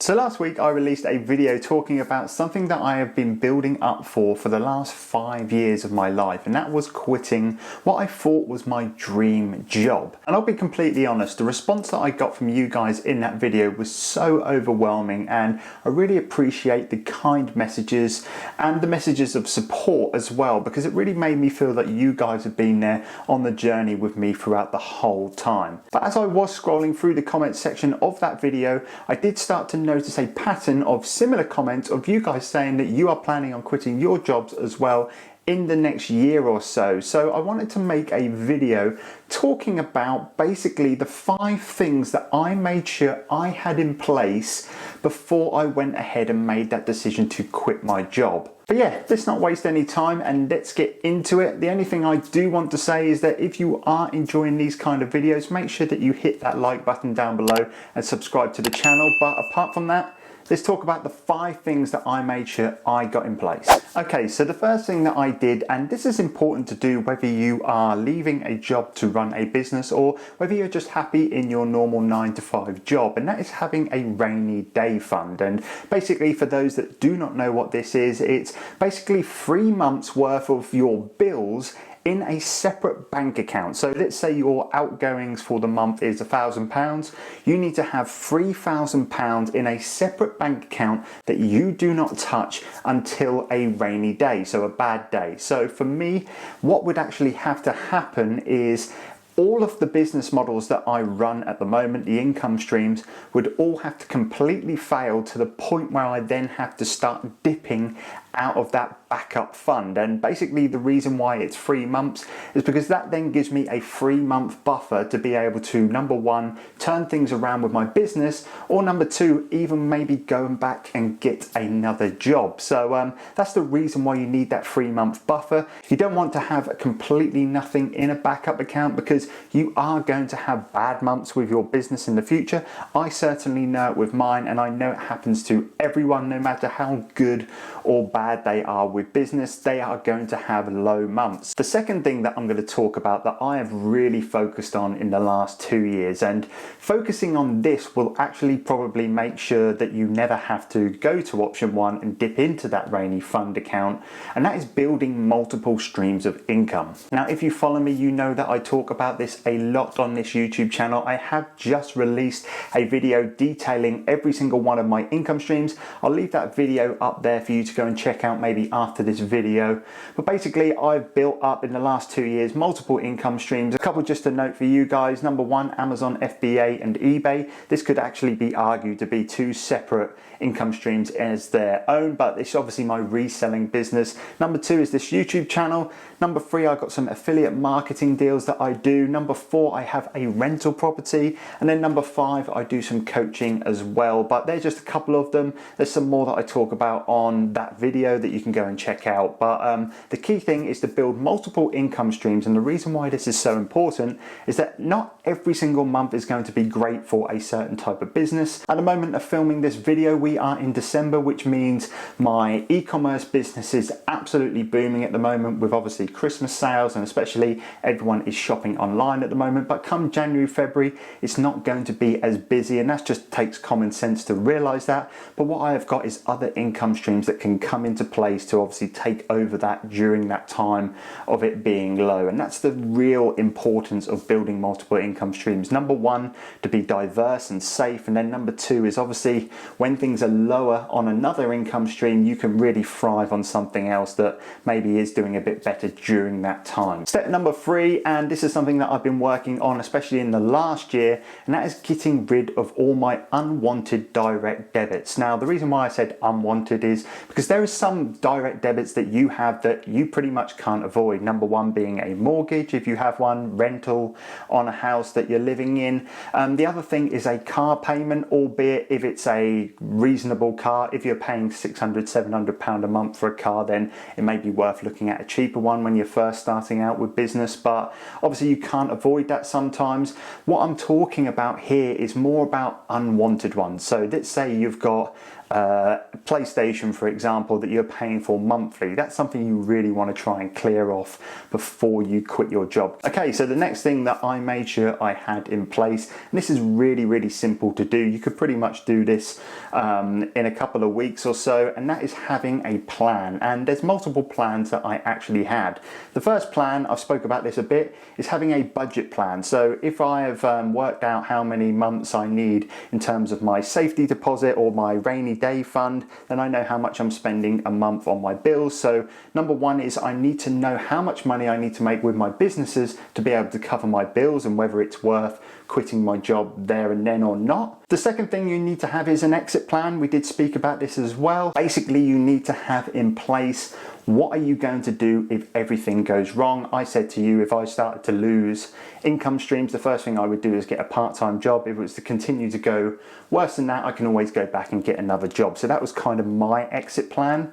So last week I released a video talking about something that I have been building up for the last 5 years of my life, and that was quitting what I thought was my dream job. And I'll be completely honest, the response that I got from you guys in that video was so overwhelming, and I really appreciate the kind messages and the messages of support as well, because it really made me feel that you guys have been there on the journey with me throughout the whole time. But as I was scrolling through the comments section of that video, I did start to notice a pattern of similar comments of you guys saying that you are planning on quitting your jobs as well in the next year or so. So I wanted to make a video talking about basically the 5 things that I made sure I had in place before I went ahead and made that decision to quit my job. But yeah, let's not waste any time and let's get into it. The only thing I do want to say is that if you are enjoying these kind of videos, make sure that you hit that like button down below and subscribe to the channel. But apart from that, let's talk about the 5 things that I made sure I got in place. Okay, so the first thing that I did, and this is important to do whether you are leaving a job to run a business or whether you're just happy in your normal 9-to-5 job, and that is having a rainy day fund. And basically, for those that do not know what this is, it's basically 3 months worth of your bills in a separate bank account. So let's say your outgoings for the month is £1,000. You need to have £3,000 in a separate bank account that you do not touch until a rainy day, so a bad day. So for me, what would actually have to happen is all of the business models that I run at the moment, the income streams, would all have to completely fail to the point where I then have to start dipping out of that backup fund. And basically the reason why it's 3 months is because that then gives me a 3-month buffer to be able to, number 1, turn things around with my business, or number 2, even maybe going back and get another job. So that's the reason why you need that 3-month buffer. You don't want to have completely nothing in a backup account because you are going to have bad months with your business in the future. I certainly know it with mine, and I know it happens to everyone, no matter how good or bad they are with business, they are going to have low months. The second thing that I'm going to talk about that I have really focused on in the last 2 years, and focusing on this will actually probably make sure that you never have to go to option 1 and dip into that rainy fund account, and that is building multiple streams of income. Now, if you follow me, you know that I talk about this a lot on this YouTube channel. I have just released a video detailing every single one of my income streams. I'll leave that video up there for you to go and check out maybe after this video. But basically, I've built up in the last 2 years multiple income streams. A couple just to note for you guys. Number 1, Amazon FBA and eBay. This could actually be argued to be 2 separate income streams as their own, but it's obviously my reselling business. Number 2 is this YouTube channel. Number 3, I've got some affiliate marketing deals that I do. Number 4, I have a rental property. And then number 5, I do some coaching as well. But there's just a couple of them. There's some more that I talk about on that video that you can go and check out. But the key thing is to build multiple income streams. And the reason why this is so important is that not every single month is going to be great for a certain type of business. At the moment of filming this video, we are in December, which means my e-commerce business is absolutely booming at the moment with obviously Christmas sales, and especially everyone is shopping online at the moment. But come January, February, it's not going to be as busy, and that just takes common sense to realize that. But what I have got is other income streams that can come into place to obviously take over that during that time of it being low. And that's the real importance of building multiple income streams. Number 1, to be diverse and safe, and then number 2 is obviously when things are lower on another income stream, you can really thrive on something else that maybe is doing a bit better during that time. Step number 3, and this is something that I've been working on especially in the last year, and that is getting rid of all my unwanted direct debits. Now, the reason why I said unwanted is because there is some direct debits that you have that you pretty much can't avoid. Number 1 being a mortgage, if you have one, rental on a house that you're living in. The other thing is a car payment, albeit if it's a reasonable car. If you're paying £600-700 a month for a car, then it may be worth looking at a cheaper one when you're first starting out with business. But obviously you can't avoid that sometimes. What I'm talking about here is more about unwanted ones. So let's say you've got PlayStation, for example, that you're paying for monthly. That's something you really want to try and clear off before you quit your job. Okay, so the next thing that I made sure I had in place, and this is really, really simple to do. You could pretty much do this in a couple of weeks or so, and that is having a plan. And there's multiple plans that I actually had. The first plan, I've spoke about this a bit, is having a budget plan. So if I have worked out how many months I need in terms of my safety deposit or my rainy day fund, then I know how much I'm spending a month on my bills. So number one is I need to know how much money I need to make with my businesses to be able to cover my bills and whether it's worth quitting my job there and then or not. The second thing you need to have is an exit plan. We did speak about this as well. Basically, you need to have in place, what are you going to do if everything goes wrong? I said to you, if I started to lose income streams, the first thing I would do is get a part-time job. If it was to continue to go worse than that, I can always go back and get another job. So that was kind of my exit plan.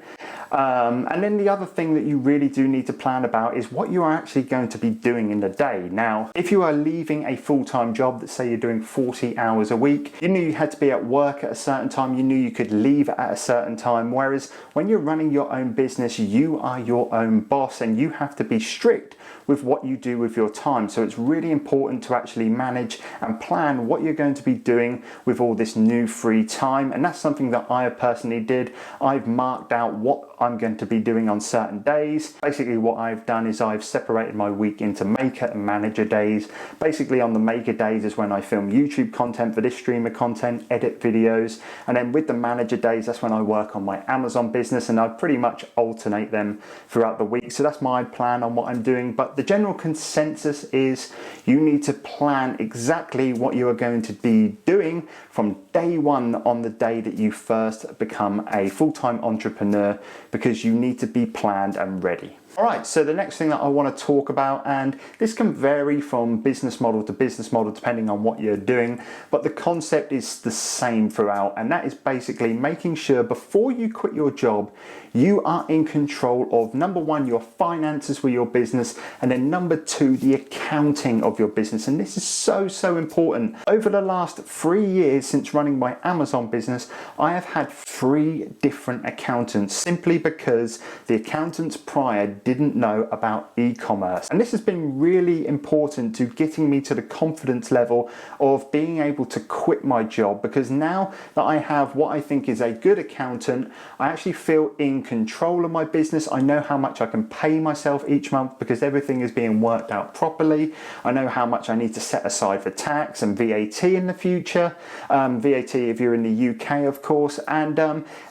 And then the other thing that you really do need to plan about is what you are actually going to be doing in the day. Now, if you are leaving a full-time job, that say you're doing 40 hours a week, you knew you had to be at work at a certain time, you knew you could leave at a certain time, whereas when you're running your own business, you are your own boss and you have to be strict with what you do with your time. So it's really important to actually manage and plan what you're going to be doing with all this new free time. And that's something that I personally did. I've marked out what I'm going to be doing on certain days. Basically what I've done is I've separated my week into maker and manager days. Basically on the maker days is when I film YouTube content for this streamer content, edit videos, and then with the manager days, that's when I work on my Amazon business, and I pretty much alternate them throughout the week. So that's my plan on what I'm doing. But the general consensus is you need to plan exactly what you are going to be doing from day one on the day that you first become a full-time entrepreneur, because you need to be planned and ready. All right, so the next thing that I want to talk about, and this can vary from business model to business model depending on what you're doing, but the concept is the same throughout, and that is basically making sure before you quit your job, you are in control of, number one, your finances with your business, and then number two, the accounting of your business. And this is so, so important. Over the last 3 years since running my Amazon business, I have had 3 different accountants simply because the accountants prior didn't know about e-commerce. And this has been really important to getting me to the confidence level of being able to quit my job, because now that I have what I think is a good accountant, I actually feel in control of my business. I know how much I can pay myself each month because everything is being worked out properly. I know how much I need to set aside for tax and VAT in the future. VAT if you're in the UK, of course. And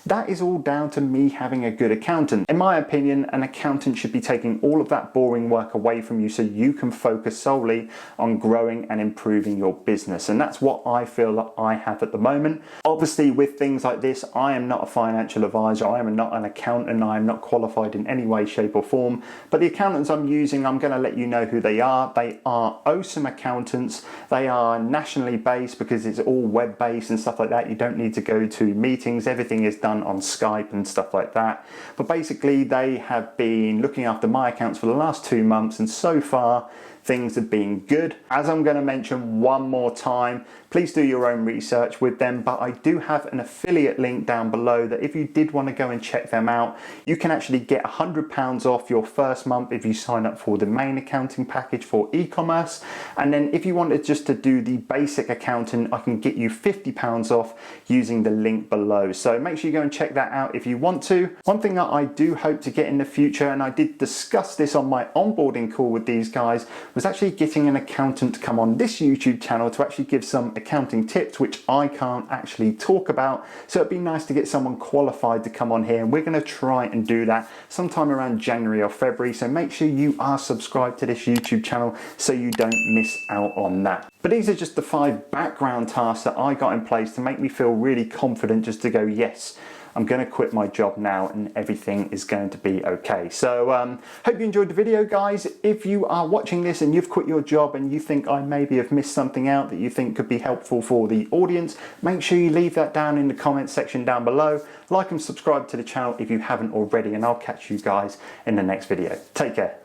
that is all down to me having a good accountant. In my opinion, an accountant should be taking all of that boring work away from you so you can focus solely on growing and improving your business. And that's what I feel that I have at the moment. Obviously, with things like this, I am not a financial advisor. I am not an accountant. I am not qualified in any way, shape or form. But the accountants I'm using, I'm going to let you know who they are. They are awesome accountants. They are nationally based because it's all web-based and stuff like that. You don't need to go to meetings. Everything is done on Skype and stuff like that. But basically, they have been looking after my accounts for the last 2 months, and so far things have been good. As I'm going to mention one more time, please do your own research with them, but I do have an affiliate link down below that if you did want to go and check them out, you can actually get £100 off your first month if you sign up for the main accounting package for e-commerce. And then if you wanted just to do the basic accounting, I can get you £50 off using the link below. So make sure you go and check that out if you want to. One thing that I do hope to get in the future, and I did discuss this on my onboarding call with these guys, was actually getting an accountant to come on this YouTube channel to actually give some accounting tips, which I can't actually talk about. So it'd be nice to get someone qualified to come on here, and we're going to try and do that sometime around January or February. So make sure you are subscribed to this YouTube channel so you don't miss out on that. But these are just the 5 background tasks that I got in place to make me feel really confident just to go, yes, I'm going to quit my job now and everything is going to be okay. So hope you enjoyed the video, guys. If you are watching this and you've quit your job and you think I maybe have missed something out that you think could be helpful for the audience, make sure you leave that down in the comments section down below. Like and subscribe to the channel if you haven't already, and I'll catch you guys in the next video. Take care.